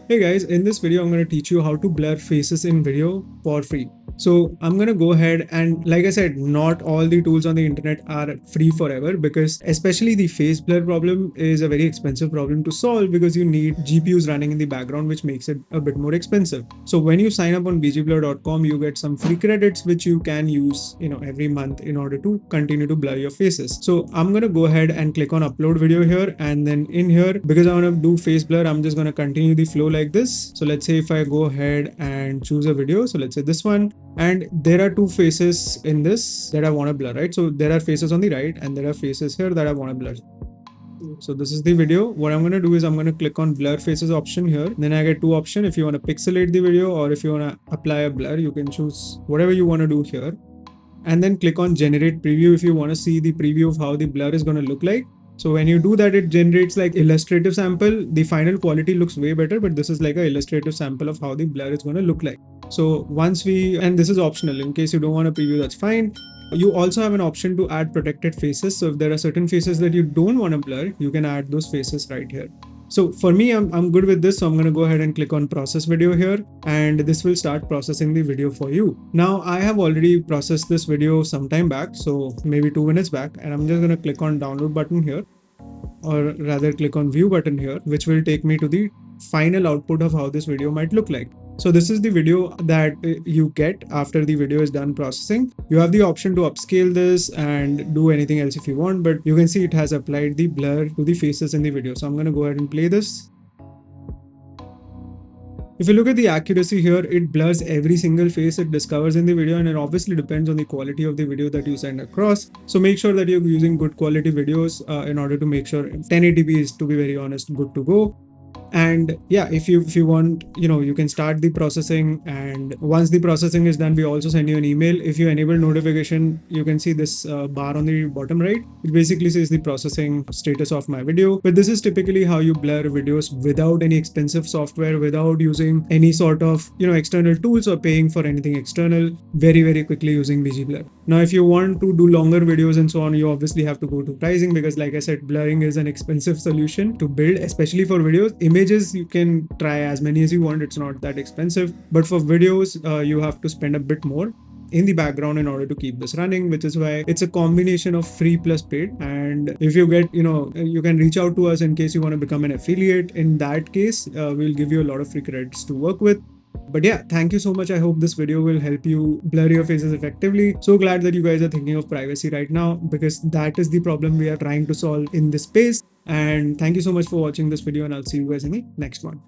Hey guys, in this video I'm going to teach you how to blur faces in video for free. So I'm going to go ahead and, like I said, not all the tools on the internet are free forever, because especially the face blur problem is a very expensive problem to solve because you need GPUs running in the background, which makes it a bit more expensive. So when you sign up on BGBlur.com, you get some free credits which you can use, every month in order to continue to blur your faces. So I'm going to go ahead and click on upload video here, and then in here, because I want to do face blur, I'm just going to continue the flow like this. So let's say if I go ahead and choose a video, so let's say this one, and there are two faces in this that I want to blur, right? So there are faces on the right and there are faces here that I want to blur. So this is the video. What I'm going to do is I'm going to click on blur faces option here. Then I get two options. If you want to pixelate the video or if you want to apply a blur, you can choose whatever you want to do here. And then click on generate preview if you want to see the preview of how the blur is going to look like. So when you do that, it generates like illustrative sample. The final quality looks way better, but this is like an illustrative sample of how the blur is going to look like. So once and this is optional, in case you don't want to preview, that's fine. You also have an option to add protected faces. So if there are certain faces that you don't want to blur, you can add those faces right here. So for me, I'm good with this. So I'm going to go ahead and click on process video here, and this will start processing the video for you. Now I have already processed this video some time back, so maybe 2 minutes back, and I'm just going to click on download button here, or rather click on view button here, which will take me to the final output of how this video might look like. So this is the video that you get after the video is done processing. You have the option to upscale this and do anything else if you want, but you can see it has applied the blur to the faces in the video. So I'm going to go ahead and play this. If you look at the accuracy here, it blurs every single face it discovers in the video, and it obviously depends on the quality of the video that you send across. So make sure that you're using good quality videos in order to make sure 1080p is, to be very honest, good to go. And yeah, if you want, you can start the processing, and once the processing is done, we also send you an email. If you enable notification, you can see this bar on the bottom right. It basically says the processing status of my video. But this is typically how you blur videos without any expensive software, without using any sort of external tools or paying for anything external, very quickly using BGBlur. Now if you want to do longer videos and so on, you obviously have to go to pricing, because like I said, blurring is an expensive solution to build, especially for videos. Images, you can try as many as you want, it's not that expensive, but for videos you have to spend a bit more in the background in order to keep this running, which is why it's a combination of free plus paid. And if you get, you can reach out to us in case you want to become an affiliate. In that case, we'll give you a lot of free credits to work with. But yeah, thank you so much. I hope this video will help you blur your faces effectively. So glad that you guys are thinking of privacy right now, because that is the problem we are trying to solve in this space. And thank you so much for watching this video, and I'll see you guys in the next one.